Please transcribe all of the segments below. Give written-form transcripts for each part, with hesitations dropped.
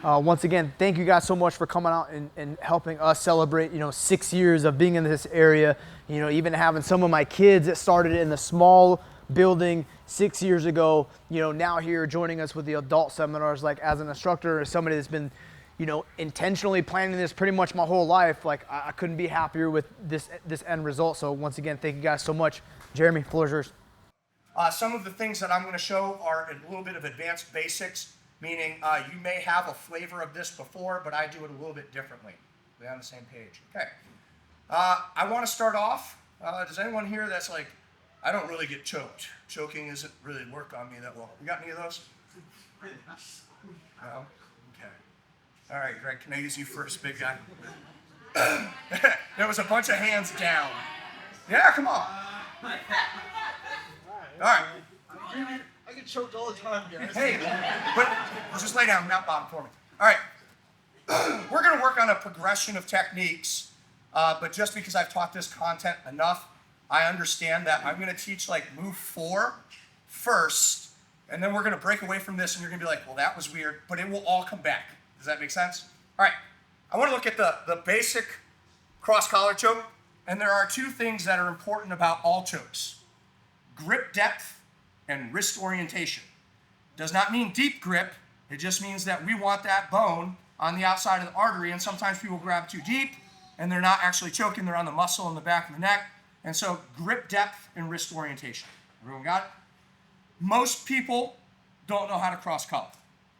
Once again, thank you guys so much for coming out and helping us celebrate, 6 years of being in this area. Even having some of my kids that started in the small building 6 years ago, now here joining us with the adult seminars, like as an instructor, as somebody that's been, intentionally planning this pretty much my whole life. Like I couldn't be happier with this end result. So once again, thank you guys so much. Jeremy, floor is yours. Some of the things that I'm going to show are a little bit of advanced basics, meaning you may have a flavor of this before, but I do it a little bit differently. We're on the same page. Okay. I want to start off. Does anyone here that's like, I don't really get choked. Choking isn't really work on me that well. You got any of those? No? Okay. All right, Greg, can I use you first, big guy? There was a bunch of hands down. Yeah, come on. All right. I get choked all the time, guys. Hey, but just lay down, mount bottom for me. All right. We're going to work on a progression of techniques, but just because I've taught this content enough, I understand that I'm going to teach like move 4 first, and then we're going to break away from this, and you're going to be like, well, that was weird, but it will all come back. Does that make sense? All right. I want to look at the basic cross-collar choke, and there are 2 things that are important about all chokes. Grip depth and wrist orientation. Does not mean deep grip. It just means that we want that bone on the outside of the artery, and sometimes people grab too deep and they're not actually choking. They're on the muscle in the back of the neck. And so grip depth and wrist orientation. Everyone got it? Most people don't know how to cross collar.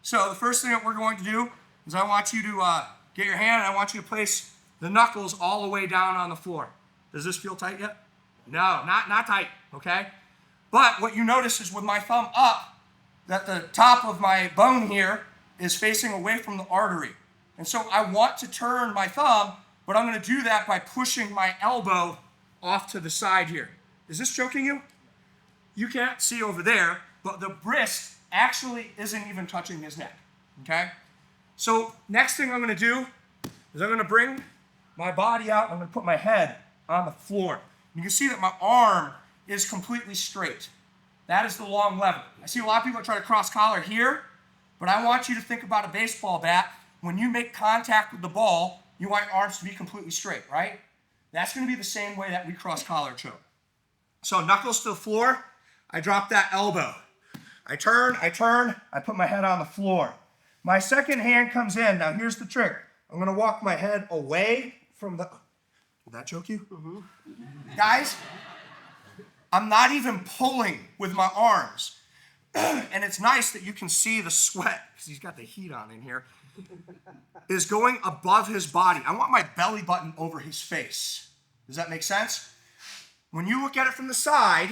So the first thing that we're going to do is I want you to get your hand, and I want you to place the knuckles all the way down on the floor. Does this feel tight yet? No, not tight, okay? But what you notice is with my thumb up, that the top of my bone here is facing away from the artery. And so I want to turn my thumb, but I'm going to do that by pushing my elbow off to the side here. Is this choking you? You can't see over there, but the wrist actually isn't even touching his neck, okay? So next thing I'm going to do is I'm going to bring my body out. I'm going to put my head on the floor. You can see that my arm is completely straight. That is the long level. I see a lot of people try to cross collar here, but I want you to think about a baseball bat. When you make contact with the ball, you want your arms to be completely straight, right? That's going to be the same way that we cross collar choke. So knuckles to the floor, I drop that elbow. I turn, I put my head on the floor. My second hand comes in. Now here's the trick. I'm going to walk my head away from the... Will that choke you? Mm-hmm. Guys, I'm not even pulling with my arms. And it's nice that you can see the sweat, because he's got the heat on in here, is going above his body. I want my belly button over his face. Does that make sense? When you look at it from the side,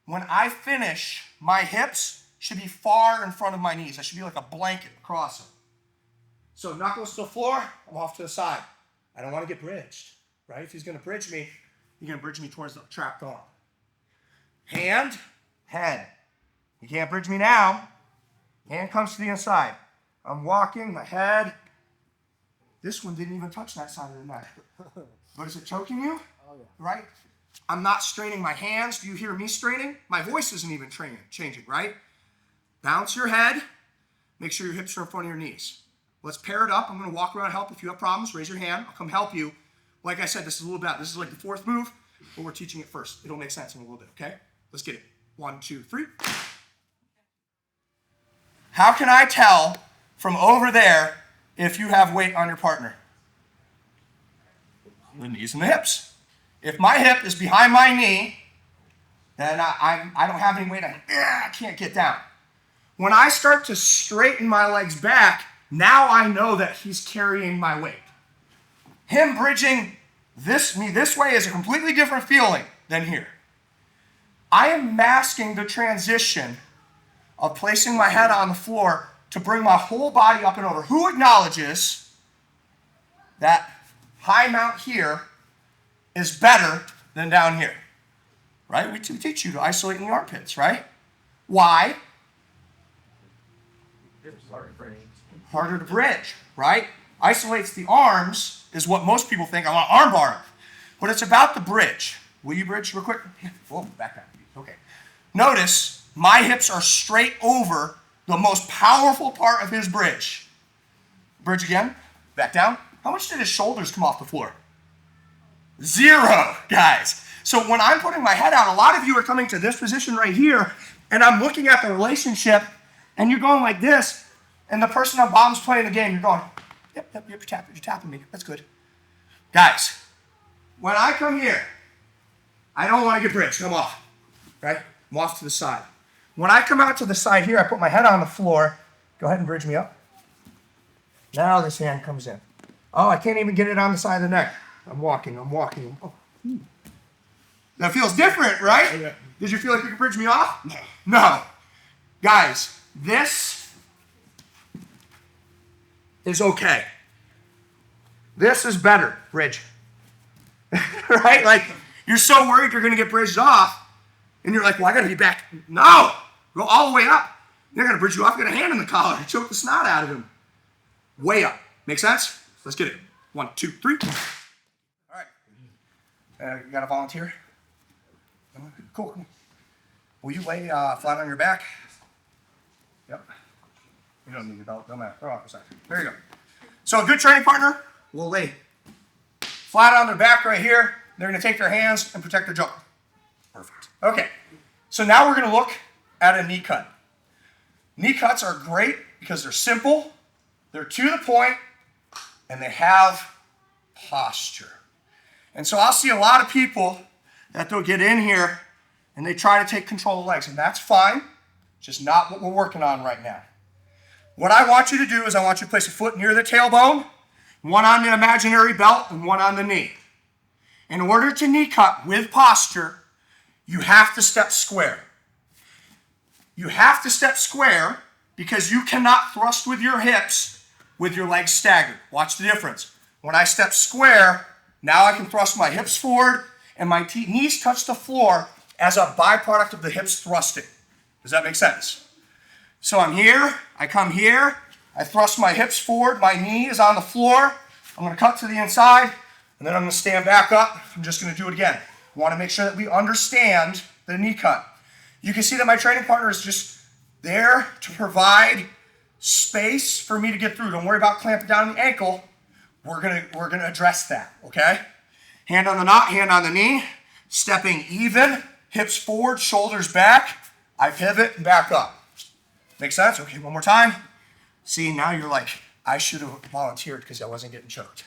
when I finish, my hips should be far in front of my knees. I should be like a blanket across them. So knuckles to the floor, I'm off to the side. I don't want to get bridged, right? If he's going to bridge me, he's going to bridge me towards the trapped arm. Hand, head. You can't bridge me now. Hand comes to the inside. I'm walking, my head. This one didn't even touch that side of the neck. But is it choking you? Oh, yeah. Right? I'm not straining my hands. Do you hear me straining? My voice isn't even changing, right? Bounce your head. Make sure your hips are in front of your knees. Let's pair it up. I'm going to walk around and help. If you have problems, raise your hand. I'll come help you. Like I said, this is a little bit. This is like the 4th move, but we're teaching it first. It'll make sense in a little bit, okay? Let's get it. 1, 2, 3. How can I tell from over there if you have weight on your partner? The knees and the hips. If my hip is behind my knee, then I don't have any weight. I can't get down. When I start to straighten my legs back, now I know that he's carrying my weight. Him bridging me this way is a completely different feeling than here. I am masking the transition of placing my head on the floor to bring my whole body up and over. Who acknowledges that high mount here is better than down here? Right? We teach you to isolate in the armpits, right? Why? Harder to bridge, right? Isolates the arms is what most people think. I want arm bar. But it's about the bridge. Will you bridge real quick? Whoa, back up. Okay. Notice my hips are straight over the most powerful part of his bridge. Bridge again, back down. How much did his shoulders come off the floor? 0, guys. So when I'm putting my head out, a lot of you are coming to this position right here, and I'm looking at the relationship, and you're going like this, and the person on bottom's playing the game. You're going, yep, you're tapping me. That's good. Guys, when I come here, I don't want to get bridged. I'm off, right? I'm off to the side. When I come out to the side here, I put my head on the floor. Go ahead and bridge me up. Now this hand comes in. Oh, I can't even get it on the side of the neck. I'm walking. Oh. That feels different, right? Yeah. Did you feel like you could bridge me off? No. Guys, this is okay. This is better, bridge. Right? Like, you're so worried you're going to get bridged off, and you're like, well, I got to be back. No. Go all the way up. They're going to bridge you off, get a hand in the collar, and choke the snot out of him. Way up. Make sense? Let's get it. 1, 2, 3. All right. You got a volunteer? Cool. Will you lay flat on your back? Yep. You don't need your belt. Don't matter. Throw off a second. There you go. So a good training partner will lay flat on their back right here. They're going to take their hands and protect their jaw. Perfect. Okay. So now we're going to look at a knee cut. Knee cuts are great because they're simple, they're to the point, and they have posture. And so I'll see a lot of people that they'll get in here and they try to take control of legs, and that's fine, just not what we're working on right now. What I want you to do is I want you to place a foot near the tailbone, one on the imaginary belt and one on the knee. In order to knee cut with posture, you have to step square. You have to step square because you cannot thrust with your hips with your legs staggered. Watch the difference. When I step square, now I can thrust my hips forward and my knees touch the floor as a byproduct of the hips thrusting. Does that make sense? So I'm here, I come here, I thrust my hips forward, my knee is on the floor, I'm going to cut to the inside, and then I'm going to stand back up. I'm just going to do it again. I want to make sure that we understand the knee cut. You can see that my training partner is just there to provide space for me to get through. Don't worry about clamping down the ankle. We're gonna address that, okay? Hand on the knot, hand on the knee, stepping even, hips forward, shoulders back. I pivot and back up. Make sense? Okay, one more time. See, now you're like, I should have volunteered because I wasn't getting choked.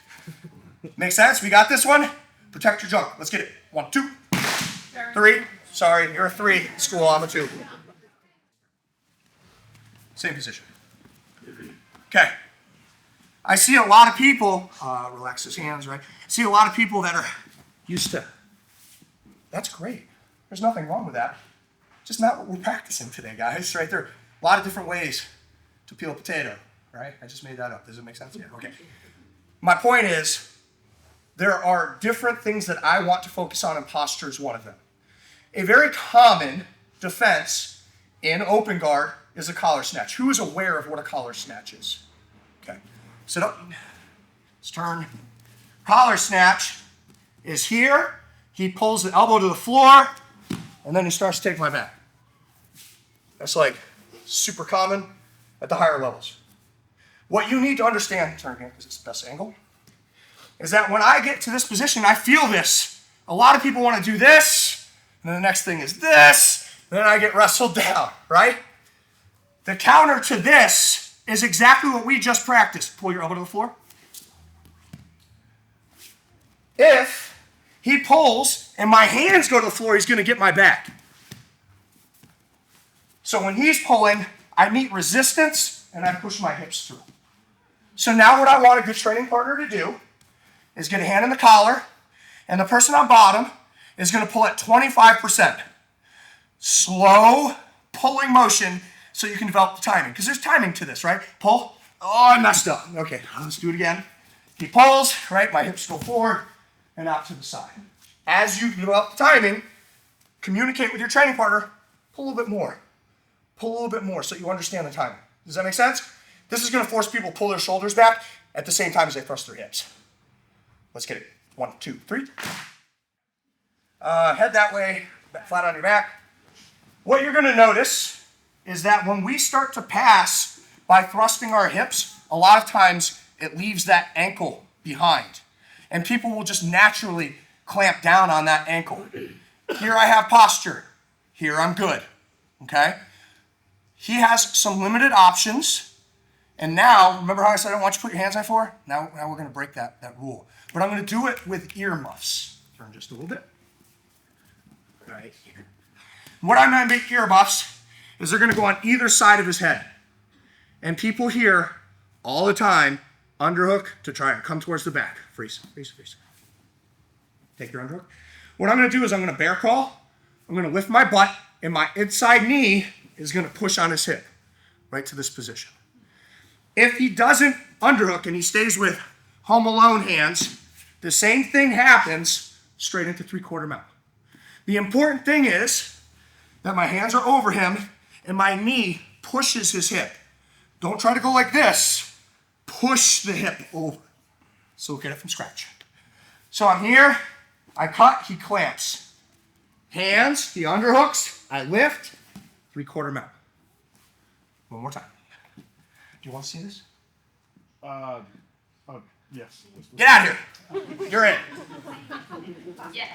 Make sense? We got this one? Protect your junk. Let's get it. 1, 2, 3. Sorry, you're a 3. School, I'm a 2. Same position. Okay. I see a lot of people, relax his hands, right? I see a lot of people that are used to, that's great. There's nothing wrong with that. Just not what we're practicing today, guys, right? There are a lot of different ways to peel a potato, right? I just made that up. Does it make sense? Yeah, okay. My point is, there are different things that I want to focus on, and posture is one of them. A very common defense in open guard is a collar snatch. Who is aware of what a collar snatch is? Okay. Sit up. Let's turn. Collar snatch is here. He pulls the elbow to the floor, and then he starts to take my back. That's like super common at the higher levels. What you need to understand, turn here because it's the best angle, is that when I get to this position, I feel this. A lot of people want to do this, and then the next thing is this, and then I get wrestled down, right? The counter to this is exactly what we just practiced. Pull your elbow to the floor. If he pulls and my hands go to the floor, he's going to get my back. So when he's pulling, I meet resistance and I push my hips through. So now what I want a good training partner to do is get a hand in the collar, and the person on bottom is going to pull at 25%. Slow pulling motion so you can develop the timing. Because there's timing to this, right? Pull. Oh, I messed up. Okay, let's do it again. He pulls, right? My hips go forward and out to the side. As you develop the timing, communicate with your training partner. Pull a little bit more. Pull a little bit more so you understand the timing. Does that make sense? This is going to force people to pull their shoulders back at the same time as they thrust their hips. Let's get it. 1, 2, 3. Head that way, flat on your back. What you're going to notice is that when we start to pass by thrusting our hips, a lot of times it leaves that ankle behind. And people will just naturally clamp down on that ankle. Here I have posture. Here I'm good, okay? He has some limited options. And now, remember how I said I don't want you to put your hands on for? Now we're going to break that rule. But I'm going to do it with earmuffs. Turn just a little bit. Right here. What I meant by earmuffs is they're going to go on either side of his head. And people hear all the time, underhook to try and come towards the back. Freeze, freeze, freeze. Take your underhook. What I'm going to do is I'm going to bear crawl. I'm going to lift my butt, and my inside knee is going to push on his hip, right to this position. If he doesn't underhook and he stays with home alone hands, the same thing happens straight into three-quarter mount. The important thing is that my hands are over him and my knee pushes his hip. Don't try to go like this. Push the hip over. So we'll get it from scratch. So I'm here, I cut, he clamps. Hands, he underhooks, I lift, three-quarter mount. One more time. Do you want to see this? Yes. Get out of here. You're in. Yes.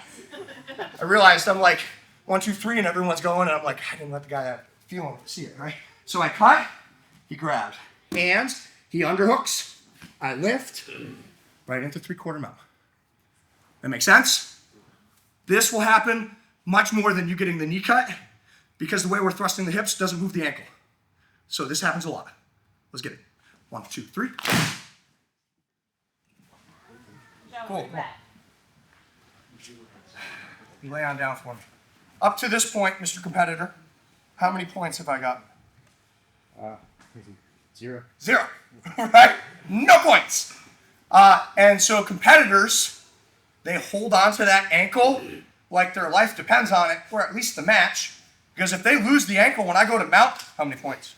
I realized I'm like 1, 2, 3, and everyone's going, and I'm like, I didn't let the guy feel it, see it, right? So I cut, he grabbed. Hands, he underhooks, I lift, right into three-quarter mount. That makes sense? This will happen much more than you getting the knee cut, because the way we're thrusting the hips doesn't move the ankle. So this happens a lot. Let's get it. 1, 2, 3. Cool. Come on. You lay on down for me. Up to this point, Mr. Competitor, how many points have I got? 0. 0. Right? No points. And so competitors, they hold on to that ankle like their life depends on it, or at least the match. Because if they lose the ankle when I go to mount, how many points?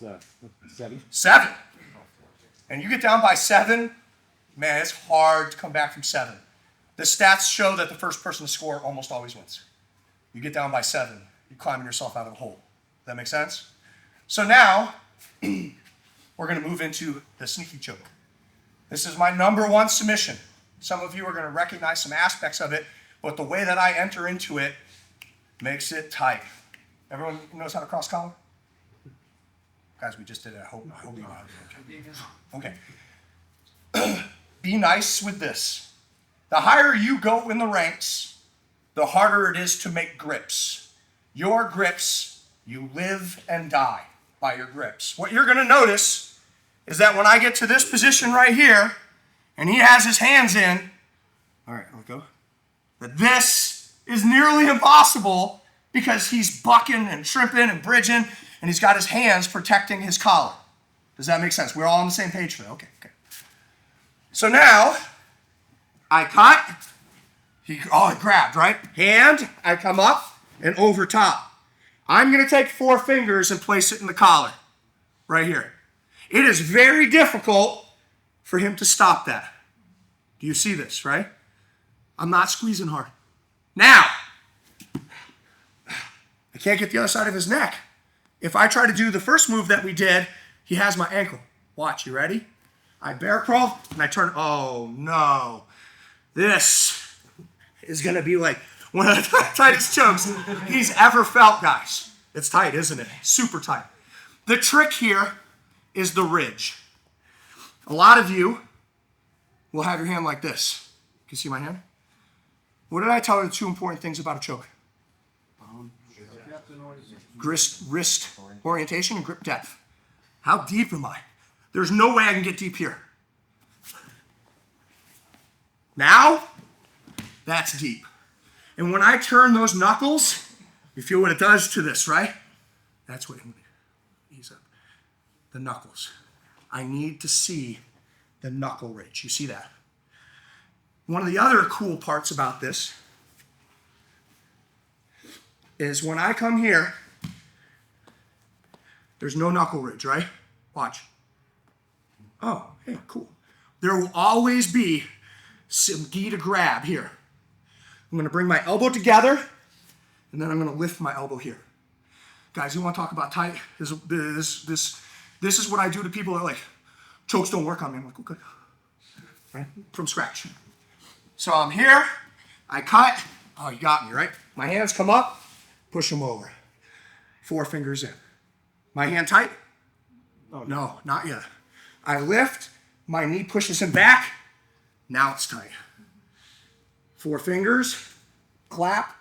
7. 7. And you get down by 7, man, it's hard to come back from 7. The stats show that the first person to score almost always wins. You get down by 7, you're climbing yourself out of the hole. Does that make sense? So now, we're going to move into the sneaky choke. This is my #1 submission. Some of you are going to recognize some aspects of it, but the way that I enter into it makes it tight. Everyone knows how to cross collar? Guys, we just did it. I hope you know how to do it. Okay. Be nice with this. The higher you go in the ranks, the harder it is to make grips. Your grips, you live and die by your grips. What you're going to notice is that when I get to this position right here, and he has his hands in, all right, let go, that this is nearly impossible because he's bucking and shrimping and bridging, and he's got his hands protecting his collar. Does that make sense? We're all on the same page for that. Okay. So now, I cut, he grabbed, right? Hand, I come up and over top. I'm going to take 4 fingers and place it in the collar, right here. It is very difficult for him to stop that. Do you see this, right? I'm not squeezing hard. Now, I can't get the other side of his neck. If I try to do the first move that we did, he has my ankle. Watch, you ready? I bear crawl and I turn. Oh no. This is going to be like one of the tightest chokes he's ever felt, guys. It's tight, isn't it? Super tight. The trick here is the ridge. A lot of you will have your hand like this. Can you see my hand? What did I tell you the 2 important things about a choke? Wrist orientation and grip depth. How deep am I? There's no way I can get deep here. Now, that's deep. And when I turn those knuckles, you feel what it does to this, right? That's what, ease up. The knuckles. I need to see the knuckle ridge. You see that? One of the other cool parts about this is when I come here, there's no knuckle ridge, right? Watch. Oh, hey, cool. There will always be some gi to grab here. I'm going to bring my elbow together, and then I'm going to lift my elbow here. Guys, you want to talk about tight? This is what I do to people that are like, Chokes don't work on me. I'm like, okay. Right? From scratch. So I'm here, I cut. Oh, you got me, right? My hands come up, push them over. 4 fingers in. My hand tight? Oh, no, not yet. I lift, my knee pushes him back. Now it's tight. 4 fingers, clap,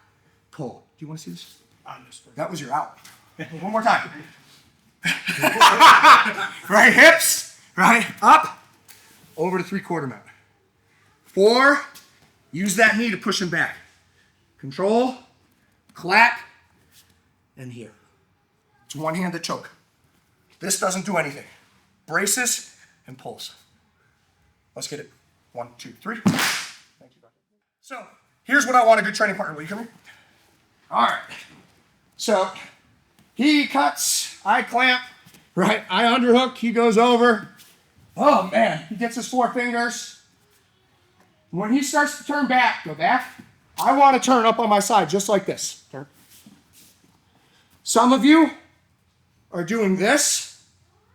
pull. Do you want to see this? That was your out. One more time. Right hips, right up, over to 3/4 mount. 4, use that knee to push him back. Control, clap, and here. It's one-handed choke. This doesn't do anything. Braces and pulls. Let's get it. 1, 2, 3. Thank you. So here's what I want a good training partner. Will you come here? All right. So he cuts, I clamp, right? I underhook, he goes over. Oh man, he gets his 4 fingers. When he starts to turn back, go back. I want to turn up on my side just like this. Turn. Some of you are doing this,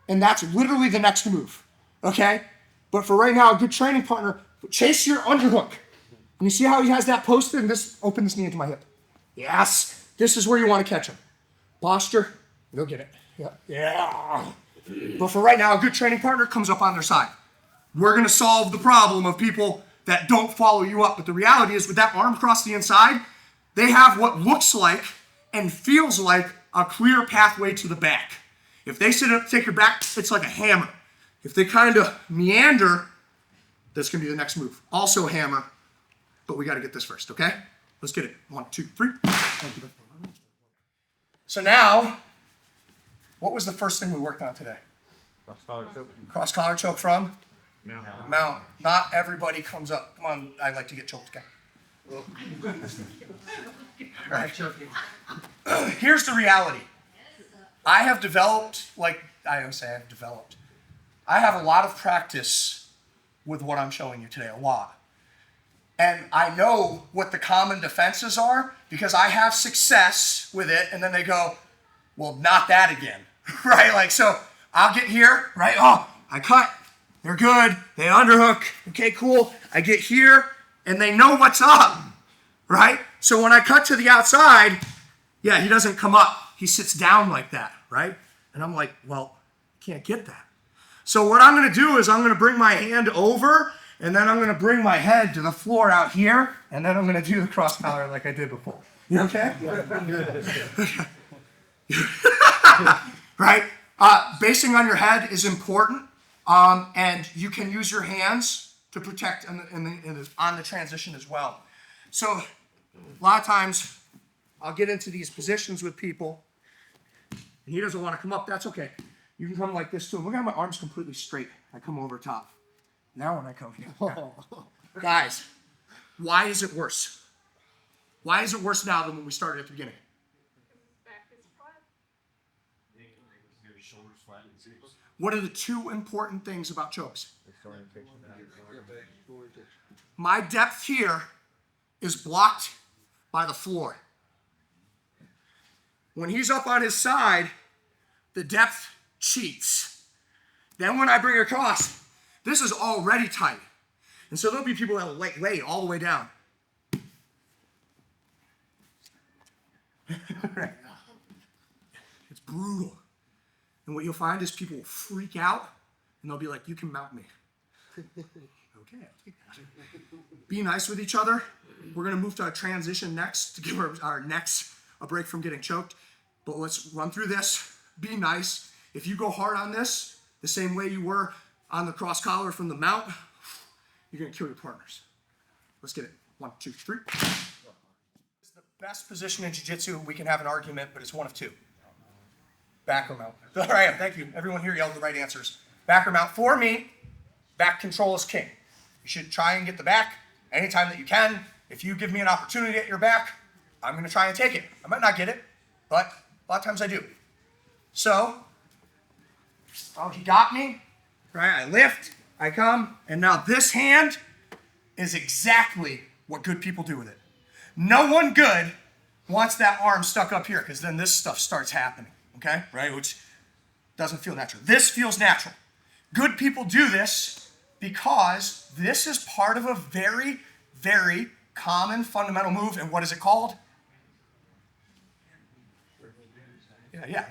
and that's literally the next move, okay? But for right now, a good training partner, chase your underhook. And you see how he has that posted? And this, open this knee into my hip. Yes, this is where you want to catch him. Posture, go get it. Yeah. But for right now, a good training partner comes up on their side. We're going to solve the problem of people that don't follow you up. But the reality is, with that arm across the inside, they have what looks like and feels like a clear pathway to the back. If they sit up, take your back, it's like a hammer. If they kind of meander, that's going to be the next move. Also hammer, but we got to get this first, okay? Let's get it. 1, 2, 3. So now, what was the first thing we worked on today? Cross-collar choke. Cross-collar choke from? Mount. Mount. Not everybody comes up. Come on, I like to get choked, okay? Right. Here's the reality. I have developed, like I always say, I have a lot of practice with what I'm showing you today, a lot. And I know what the common defenses are because I have success with it, and then they go, well, not that again, right? Like, so I'll get here, right? Oh, I cut. They're good. They underhook. Okay, cool. I get here, and they know what's up, right? So when I cut to the outside, yeah, he doesn't come up. He sits down like that, right? And I'm like, well, I can't get that. So what I'm going to do is I'm going to bring my hand over, and then I'm going to bring my head to the floor out here, and then I'm going to do the cross collar like I did before. You okay? Right? Basing on your head is important, and you can use your hands to protect on the transition as well. So a lot of times I'll get into these positions with people, and he doesn't want to come up. That's okay. You can come like this too. Look at my arms completely straight. I come over top. Now when I come here. Guys, why is it worse? Why is it worse now than when we started at the beginning? What are the 2 important things about chokes? My depth here is blocked by the floor. When he's up on his side, the depth cheats. Then when I bring it across, this is already tight. And so there'll be people that will lay all the way down. It's brutal. And what you'll find is people will freak out, and they'll be like, you can mount me. Okay, I'll take that. Be nice with each other. We're going to move to a transition next to give our necks a break from getting choked. But let's run through this. Be nice. If you go hard on this, the same way you were on the cross collar from the mount, you're going to kill your partners. Let's get it. 1, 2, 3. It's the best position in jiu-jitsu. We can have an argument, but it's one of 2. Back or mount. All right, thank you. Everyone here yelled the right answers. Back or mount. For me, back control is king. You should try and get the back anytime that you can. If you give me an opportunity at your back, I'm going to try and take it. I might not get it, but a lot of times I do. So, oh, he got me. Right, I lift, I come, and now this hand is exactly what good people do with it. No one good wants that arm stuck up here because then this stuff starts happening, okay? Right, which doesn't feel natural. This feels natural. Good people do this because this is part of a very, very common fundamental move. And what is it called? Yeah,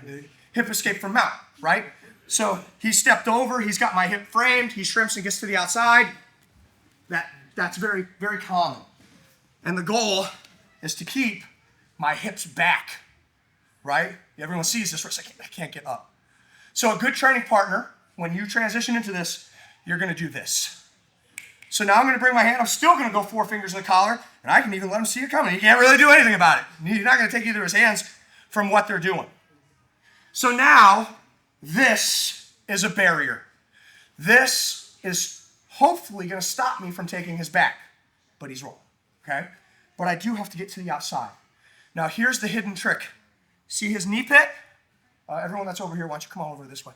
hip escape from mount, right? So he stepped over, he's got my hip framed, he shrimps and gets to the outside. That's very, very common. And the goal is to keep my hips back, right? Everyone sees this, right? I can't get up. So a good training partner, when you transition into this, you're gonna do this. So now I'm gonna bring my hand, I'm still gonna go 4 fingers in the collar, and I can even let him see it coming. He can't really do anything about it. He's not gonna take either of his hands from what they're doing. So now, this is a barrier. This is hopefully going to stop me from taking his back, but he's rolling, okay? But I do have to get to the outside. Now, here's the hidden trick. See his knee pit? Everyone that's over here, why don't you come on over this way?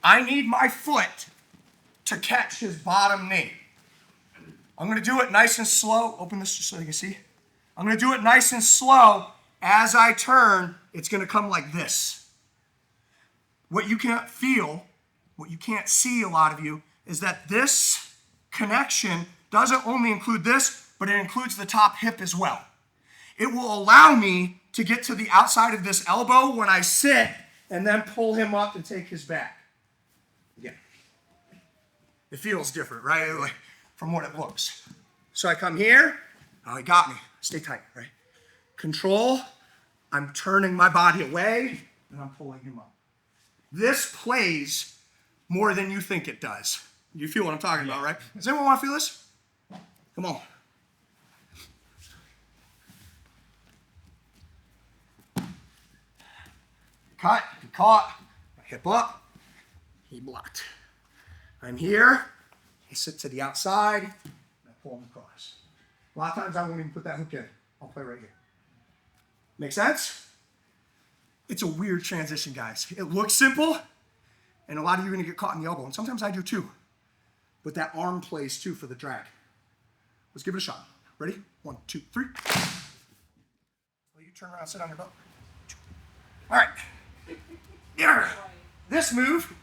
I need my foot to catch his bottom knee. I'm going to do it nice and slow. Open this just so you can see. I'm going to do it nice and slow. As I turn, it's going to come like this. What you can't feel, what you can't see, a lot of you, is that this connection doesn't only include this, but it includes the top hip as well. It will allow me to get to the outside of this elbow when I sit and then pull him up and take his back. Yeah. It feels different, right? Like, from what it looks. So I come here. Oh, he got me. Stay tight, right? Control. I'm turning my body away, and I'm pulling him up. This plays more than you think it does. You feel what I'm talking about, right? Does anyone want to feel this? Come on. Cut. He caught. Hip up. He blocked. I'm here. He sits to the outside. And I pull him across. A lot of times I won't even put that hook in. I'll play right here. Make sense? It's a weird transition, guys. It looks simple, and a lot of you are going to get caught in the elbow, and sometimes I do too. But that arm plays too for the drag. Let's give it a shot. Ready? 1, 2, 3. Will you turn around and sit on your butt? All right. Here. This move,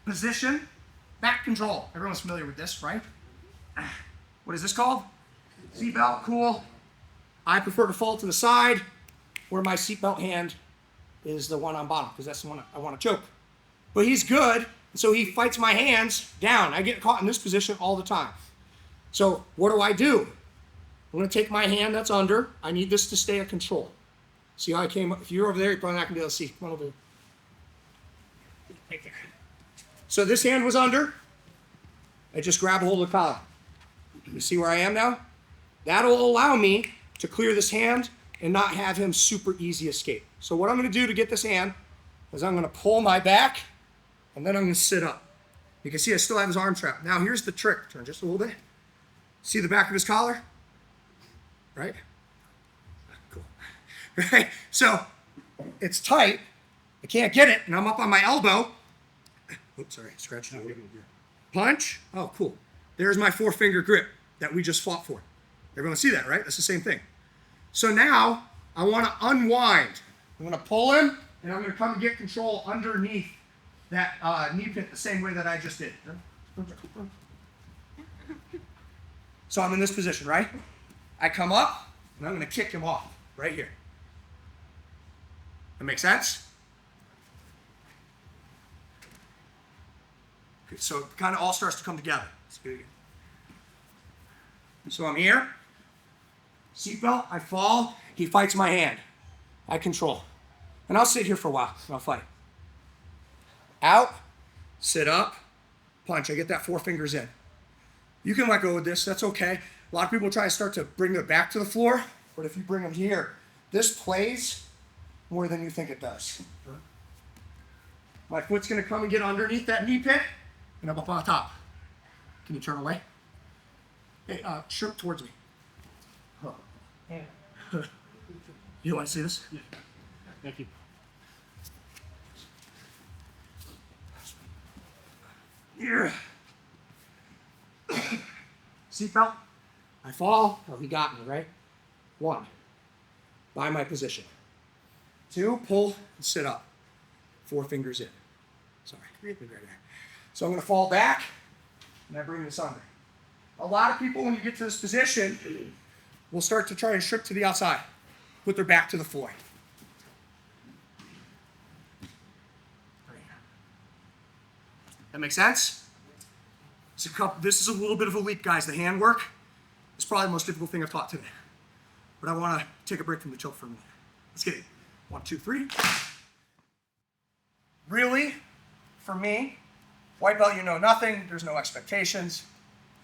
position, back control. Everyone's familiar with this, right? What is this called? Seatbelt, cool. I prefer to fall to the side where my seatbelt hand is the one on bottom because that's the one I want to choke. But he's good, so he fights my hands down. I get caught in this position all the time. So what do? I'm going to take my hand that's under. I need this to stay at control. See how I came up? If you're over there, you're probably not going to be able to see. Come on over there. Right there. So this hand was under. I just grab a hold of the collar. You see where I am now? That'll allow me to clear this hand and not have him super easy escape. So what I'm going to do to get this hand is I'm going to pull my back and then I'm going to sit up. You can see I still have his arm trapped. Now here's the trick. Turn just a little bit. See the back of his collar? Right? Cool. Right? So it's tight. I can't get it and I'm up on my elbow. Oops, sorry, scratched it. Punch. Oh, cool. There's my 4-finger grip that we just fought for. Everyone see that, right? That's the same thing. So now I want to unwind. I'm going to pull him, and I'm going to come and get control underneath that knee pit the same way that I just did. So I'm in this position, right? I come up, and I'm going to kick him off right here. That makes sense? Okay, so it kind of all starts to come together. Let's do it again. So I'm here. Seatbelt, I fall, he fights my hand. I control. And I'll sit here for a while, and I'll fight. Out, sit up, punch. I get that 4 fingers in. You can let go of this, that's okay. A lot of people try to start to bring their back to the floor, but if you bring them here, this plays more than you think it does. My foot's gonna come and get underneath that knee pit, and I'm up on top. Can you turn away? Hey, shrimp towards me. You want to see this? Yeah. Thank you. Here. Seatbelt. I fall. Oh, he got me, right? 1. By my position. 2, pull, and sit up. 4 fingers in. Sorry, right there. So I'm going to fall back, and I bring this under. A lot of people, when you get to this position, will start to try and strip to the outside. Put their back to the floor. That make sense? This is a little bit of a leap, guys. The handwork is probably the most difficult thing I've taught today. But I want to take a break from the choke for a minute. Let's get it. 1, 2, 3. Really, for me, white belt, you know nothing. There's no expectations.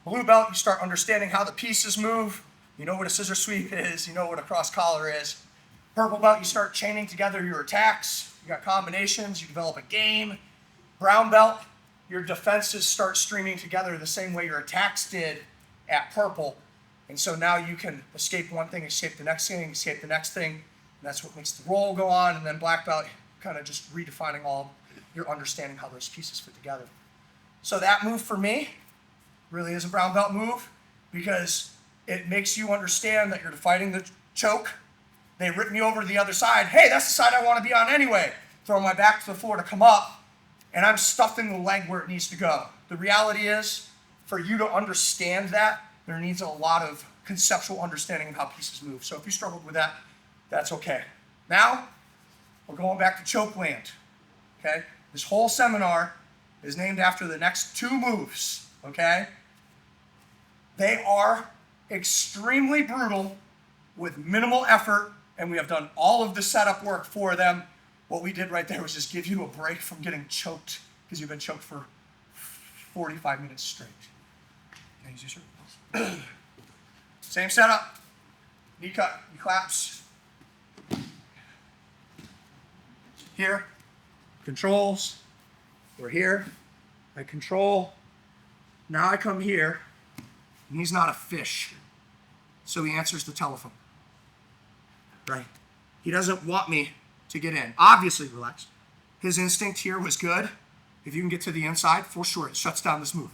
Blue belt, you start understanding how the pieces move. You know what a scissor sweep is. You know what a cross collar is. Purple belt, you start chaining together your attacks. You got combinations. You develop a game. Brown belt, your defenses start streaming together the same way your attacks did at purple. And so now you can escape one thing, escape the next thing, escape the next thing. And that's what makes the roll go on. And then black belt, kind of just redefining all your understanding how those pieces fit together. So that move for me really is a brown belt move because it makes you understand that you're fighting the choke. They rip me over to the other side. Hey, that's the side I want to be on anyway. Throw my back to the floor to come up. And I'm stuffing the leg where it needs to go. The reality is, for you to understand that, there needs a lot of conceptual understanding of how pieces move. So if you struggled with that, that's okay. Now, we're going back to choke land. Okay? This whole seminar is named after the next 2 moves. Okay? They are extremely brutal with minimal effort, and we have done all of the setup work for them. What we did right there was just give you a break from getting choked because you've been choked for 45 minutes straight. Can I use your shirt? Same setup. Knee cut, knee claps. Here, controls. We're here. I control. Now I come here, and he's not a fish. So he answers the telephone. Right? He doesn't want me to get in. Obviously, relax. His instinct here was good. If you can get to the inside, for sure, it shuts down this move.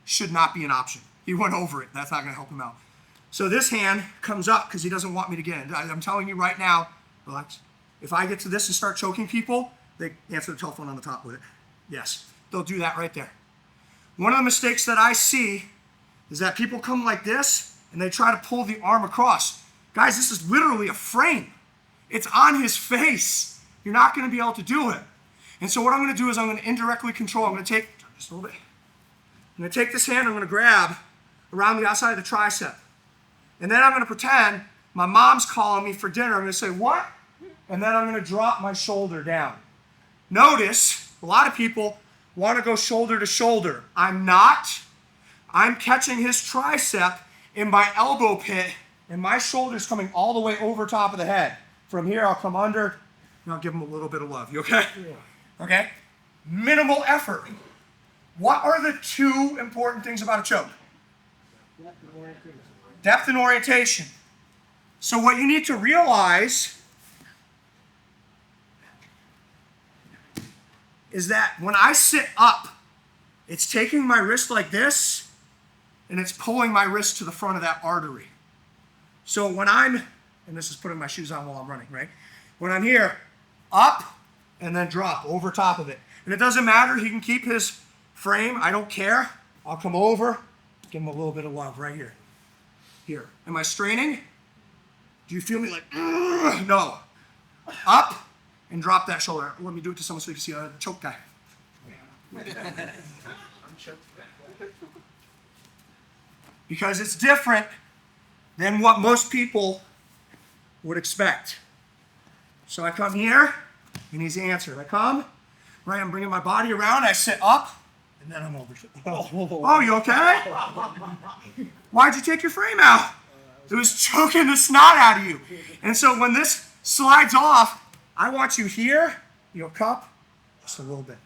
Should not be an option. He went over it. That's not going to help him out. So this hand comes up because he doesn't want me to get in. I'm telling you right now, relax. If I get to this and start choking people, they answer the telephone on the top with it. Yes, they'll do that right there. One of the mistakes that I see is that people come like this and they try to pull the arm across. Guys, this is literally a frame. It's on his face. You're not going to be able to do it. And so what I'm going to do is I'm going to indirectly control. I'm going to take, just a little bit. I'm going to take this hand, I'm going to grab around the outside of the tricep. And then I'm going to pretend my mom's calling me for dinner. I'm going to say, what? And then I'm going to drop my shoulder down. Notice, a lot of people want to go shoulder to shoulder. I'm not. I'm catching his tricep in my elbow pit, and my shoulder's coming all the way over top of the head. From here, I'll come under, and I'll give him a little bit of love. You okay? Yeah. Okay? Minimal effort. What are the 2 important things about a choke? Depth and orientation. So what you need to realize is that when I sit up, it's taking my wrist like this, and it's pulling my wrist to the front of that artery. So when I'm, and this is putting my shoes on while I'm running, right? When I'm here, up, and then drop over top of it. And it doesn't matter, he can keep his frame, I don't care. I'll come over, give him a little bit of love right here. Here. Am I straining? Do you feel me like, no. Up, and drop that shoulder. Let me do it to someone so you can see a choke guy. Because it's different than what most people would expect. So I come here, and he's answered. I come, right, I'm bringing my body around, I sit up, and then I'm over. Oh, you okay? Why'd you take your frame out? It was choking the snot out of you. And so when this slides off, I want you here, you'll cup, just a little bit.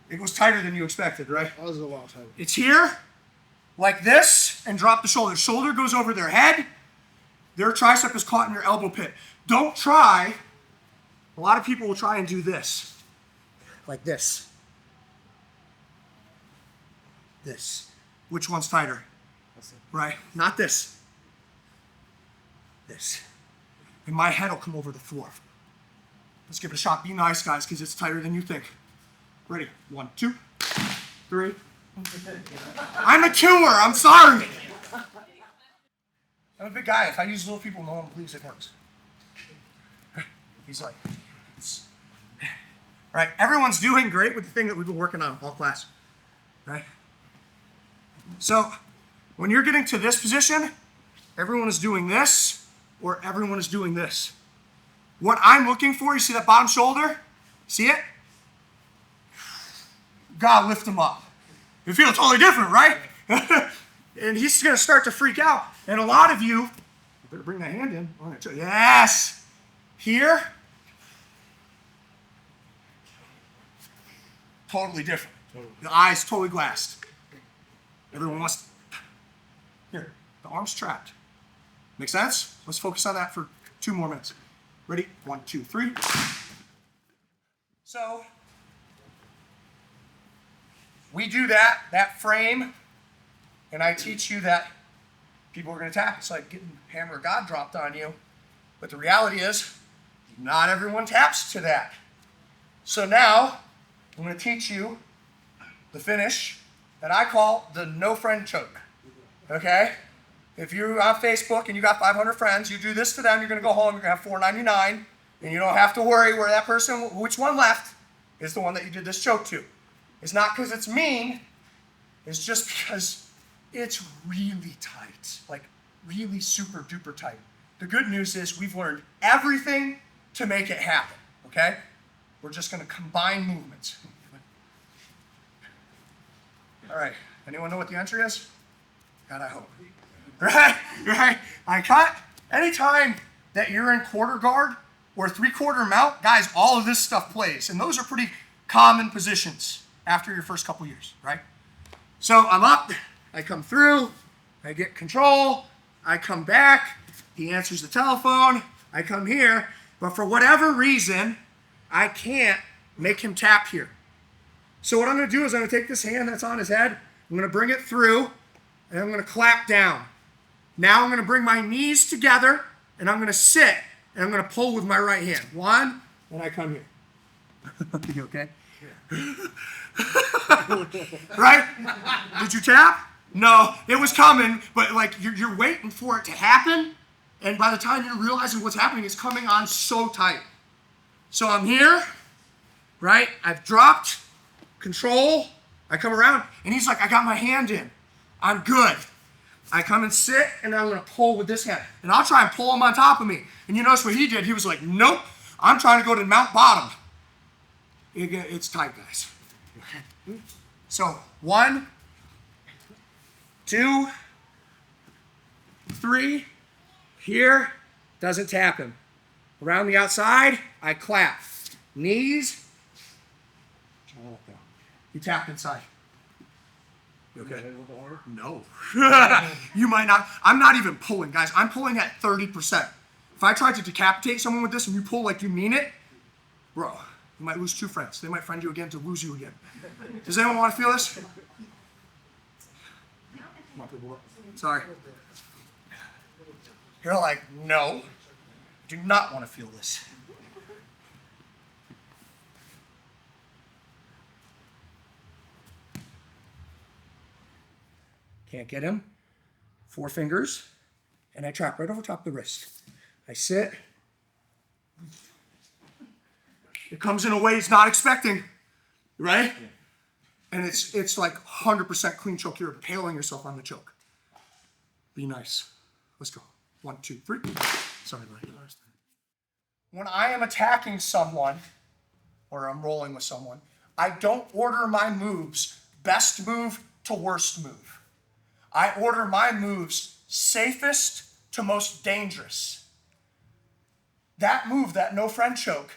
It was tighter than you expected, right? That was a lot tighter. It's here, like this, and drop the shoulder. Shoulder goes over their head. Their tricep is caught in your elbow pit. Don't try. A lot of people will try and do this, like this. This. Which one's tighter? Right? Not this. This. And my head will come over the floor. Let's give it a shot. Be nice, guys, because it's tighter than you think. Ready? 1, 2, 3. I'm a killer. I'm sorry. I'm a big guy. If I use little people, no one believes it works. He's like, all right, everyone's doing great with the thing that we've been working on all class. Right? So when you're getting to this position, everyone is doing this or everyone is doing this. What I'm looking for, you see that bottom shoulder? See it? God, lift him up. You feel totally different, right? And he's going to start to freak out. And a lot of you better bring that hand in. Yes. Here. Totally different. The eyes totally glassed. Everyone wants... Here. The arm's trapped. Make sense? Let's focus on that for 2 more minutes. Ready? 1, 2, 3. So, we do that frame, and I teach you that people are going to tap. It's like getting the hammer of God dropped on you. But the reality is, not everyone taps to that. So now, I'm going to teach you the finish that I call the no friend choke. Okay? If you're on Facebook and you got 500 friends, you do this to them, you're going to go home, you're going to have $4.99, and you don't have to worry where that person, which one left, is the one that you did this choke to. It's not because it's mean, it's just because it's really tight, like really super duper tight. The good news is we've learned everything to make it happen, okay? We're just going to combine movements. All right, anyone know what the entry is? God, I hope. Right? I cut. Anytime that you're in quarter guard or 3/4 mount, guys, all of this stuff plays. And those are pretty common positions after your first couple years, right? So I'm up, I come through, I get control, I come back, he answers the telephone, I come here, but for whatever reason, I can't make him tap here. So what I'm going to do is I'm going to take this hand that's on his head, I'm going to bring it through, and I'm going to clap down. Now I'm going to bring my knees together, and I'm going to sit, and I'm going to pull with my right hand. 1, and I come here. You okay? Right? Did you tap? No, it was coming, but like you're waiting for it to happen, and by the time you're realizing what's happening, it's coming on so tight. So I'm here, right? I've dropped, control, I come around, and he's like, I got my hand in. I'm good. I come and sit, and I'm going to pull with this hand. And I'll try and pull him on top of me. And you notice what he did? He was like, nope, I'm trying to go to mount bottom. It's tight, guys. So, 1, 2, 3. Here, doesn't tap him. Around the outside, I clap. Knees. You tapped inside. You okay? No. You might not. I'm not even pulling, guys. I'm pulling at 30%. If I tried to decapitate someone with this and you pull like you mean it, bro, you might lose 2 friends. They might friend you again to lose you again. Does anyone want to feel this? Sorry. You're like, no, do not want to feel this. Can't get him. 4 fingers, and I trap right over top the wrist. I sit. It comes in a way he's not expecting, right? Yeah. And it's like 100% clean choke. You're impaling yourself on the choke. Be nice. Let's go. 1, 2, 3. Sorry, buddy. When I am attacking someone, or I'm rolling with someone, I don't order my moves best move to worst move. I order my moves safest to most dangerous. That move, that no friend choke,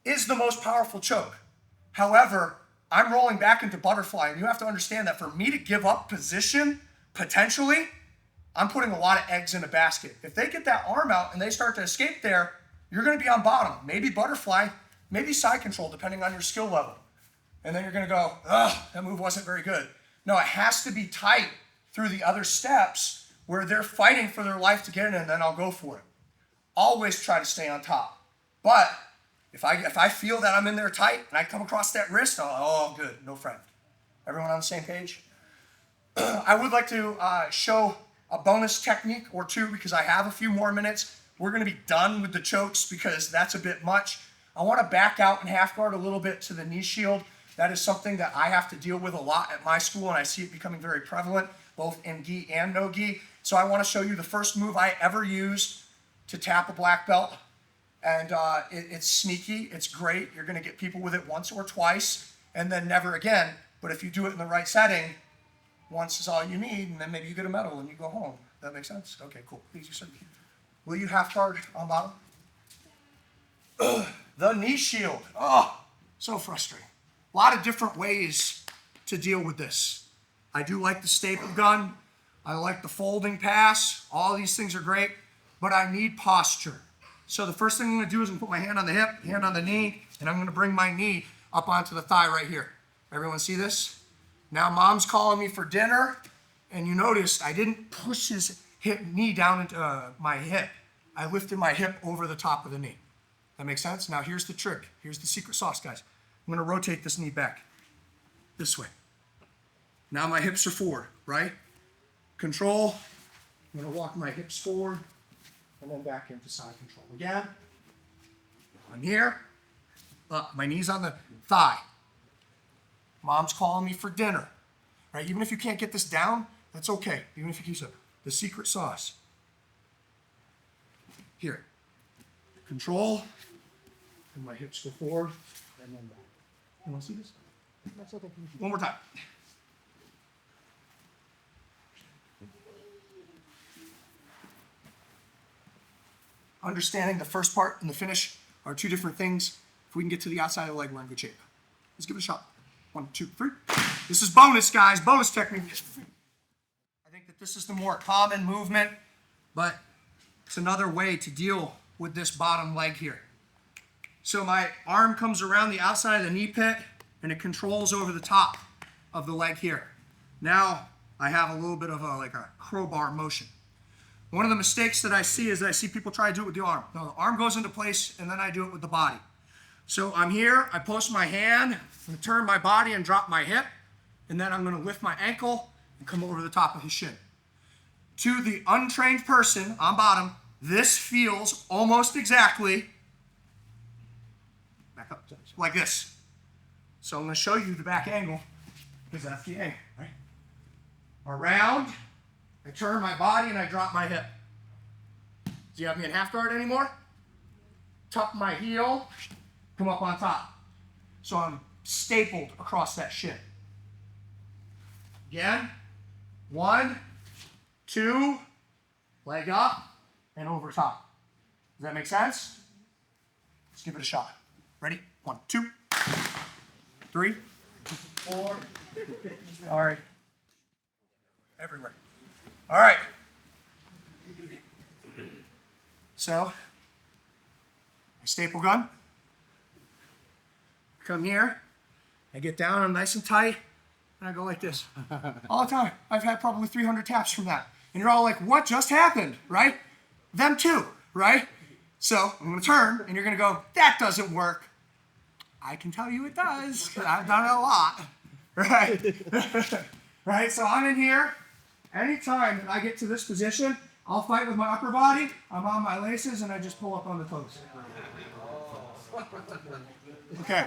is the most powerful choke. However, I'm rolling back into butterfly, and you have to understand that for me to give up position, potentially, I'm putting a lot of eggs in a basket. If they get that arm out and they start to escape there, you're going to be on bottom. Maybe butterfly, maybe side control, depending on your skill level. And then you're going to go, ugh, that move wasn't very good. No, it has to be tight through the other steps where they're fighting for their life to get in, and then I'll go for it. Always try to stay on top. But If I feel that I'm in there tight and I come across that wrist, oh, good, no friend. Everyone on the same page? I would like to show a bonus technique or two because I have a few more minutes. We're going to be done with the chokes because that's a bit much. I want to back out and half guard a little bit to the knee shield. That is something that I have to deal with a lot at my school, and I see it becoming very prevalent, both in gi and no gi. So I want to show you the first move I ever used to tap a black belt. And it's sneaky, it's great. You're going to get people with it once or twice, and then never again. But if you do it in the right setting, once is all you need, and then maybe you get a medal and you go home. That makes sense? Okay, cool. Please, you sir. Will you half guard on bottom? The knee shield. Oh, so frustrating. A lot of different ways to deal with this. I do like the staple gun. I like the folding pass. All these things are great, but I need posture. So the first thing I'm going to do is I'm going to put my hand on the hip, hand on the knee, and I'm going to bring my knee up onto the thigh right here. Everyone see this? Now mom's calling me for dinner, and you notice I didn't push his knee down into my hip. I lifted my hip over the top of the knee. That makes sense? Now here's the trick. Here's the secret sauce, guys. I'm going to rotate this knee back this way. Now my hips are forward, right? Control. I'm going to walk my hips forward and then back into side control. Again. I'm here. My knee's on the thigh. Mom's calling me for dinner. Right? Even if you can't get this down, that's okay. Even if you keep it. The secret sauce. Here. Control. And my hips go forward and then back. You want to see this? That's okay. One more time. Understanding the first part and the finish are two different things. If we can get to the outside of the leg, we're in good shape. Let's give it a shot. 1, 2, 3. This is bonus, guys. Bonus technique. I think that this is the more common movement, but it's another way to deal with this bottom leg here. So my arm comes around the outside of the knee pit, and it controls over the top of the leg here. Now I have a little bit of like a crowbar motion. One of the mistakes that I see is that I see people try to do it with the arm. No, the arm goes into place, and then I do it with the body. So I'm here, I post my hand, I'm going to turn my body and drop my hip, and then I'm going to lift my ankle and come over the top of his shin. To the untrained person on bottom, this feels almost exactly back up like this. So I'm going to show you the back angle, because that's the angle, right? Around, I turn my body and I drop my hip. Do you have me in half guard anymore? Tuck my heel, come up on top. So I'm stapled across that shin. Again, 1, 2, leg up, and over top. Does that make sense? Let's give it a shot. Ready? 1, 2, 3, 4. All right. Everywhere. All right. So, my staple gun. Come here. I get down, I'm nice and tight, and I go like this. All the time. I've had probably 300 taps from that. And you're all like, what just happened, right? Them too, right? So, I'm going to turn, and you're going to go, that doesn't work. I can tell you it does, because I've done it a lot, right? Right, so I'm in here. Anytime that I get to this position, I'll fight with my upper body, I'm on my laces, and I just pull up on the toes. Okay.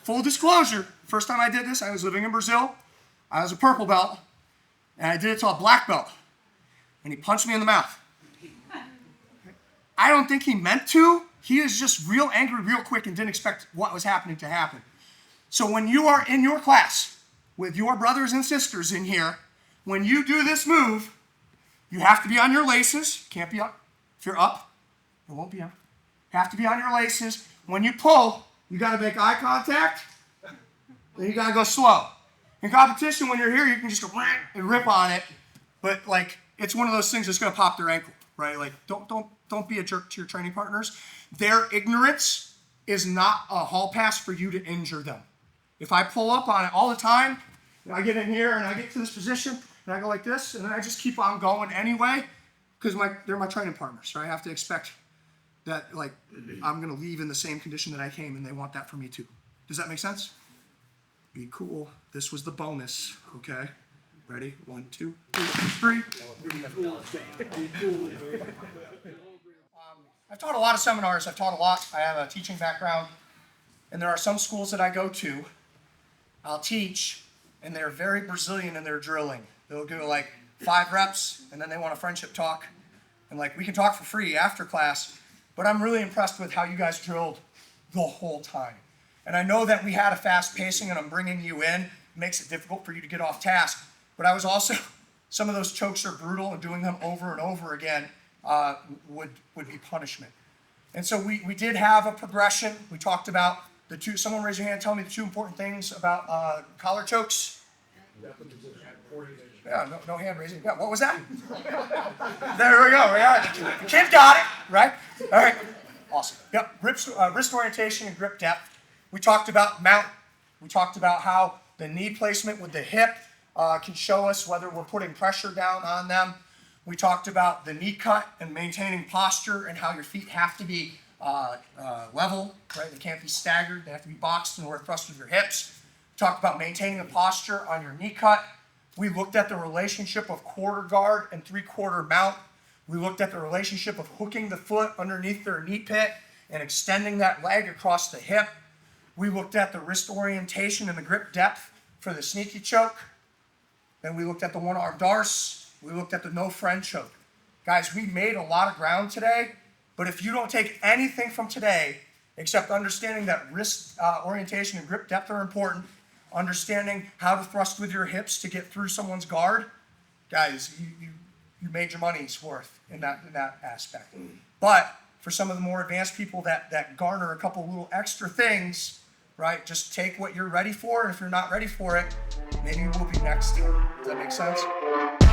Full disclosure, first time I did this, I was living in Brazil. I was a purple belt, and I did it to a black belt. And he punched me in the mouth. I don't think he meant to. He is just real angry real quick and didn't expect what was happening to happen. So when you are in your class with your brothers and sisters in here, when you do this move, you have to be on your laces. Can't be up. If you're up, it won't be up. Have to be on your laces. When you pull, you got to make eye contact. Then you got to go slow. In competition, when you're here, you can just go and rip on it. But like, it's one of those things that's going to pop their ankle, right? Like, don't be a jerk to your training partners. Their ignorance is not a hall pass for you to injure them. If I pull up on it all the time, I get in here and I get to this position and I go like this, and then I just keep on going anyway, because they're my training partners, so I have to expect that like I'm gonna leave in the same condition that I came, and they want that for me too. Does that make sense? Be cool. This was the bonus, okay? Ready? 1, 2, 3. I've taught a lot of seminars. I've taught a lot. I have a teaching background. And there are some schools that I go to, I'll teach, and they're very Brazilian in their drilling. They'll do like 5 reps, and then they want a friendship talk. And like, we can talk for free after class, but I'm really impressed with how you guys drilled the whole time. And I know that we had a fast pacing, and I'm bringing you in. It makes it difficult for you to get off task. But I was also, some of those chokes are brutal, and doing them over and over again would be punishment. And so we did have a progression. We talked about the 2, someone raise your hand, tell me the 2 important things about collar chokes. Yeah, no hand raising. Yeah, what was that? There we go. The kid got it, right? All right, awesome. Yep, wrist orientation and grip depth. We talked about mount. We talked about how the knee placement with the hip can show us whether we're putting pressure down on them. We talked about the knee cut and maintaining posture and how your feet have to be level, right? They can't be staggered. They have to be boxed in order to thrust with your hips. We talked about maintaining the posture on your knee cut. We looked at the relationship of quarter guard and 3/4 mount. We looked at the relationship of hooking the foot underneath their knee pit and extending that leg across the hip. We looked at the wrist orientation and the grip depth for the sneaky choke. Then we looked at the one-arm darce. We looked at the no friend choke. Guys, we made a lot of ground today, but if you don't take anything from today except understanding that wrist orientation and grip depth are important, understanding how to thrust with your hips to get through someone's guard, guys, you made your money's worth in that aspect. But for some of the more advanced people that garner a couple little extra things, right, just take what you're ready for, and if you're not ready for it, maybe we'll be next time. Does that make sense?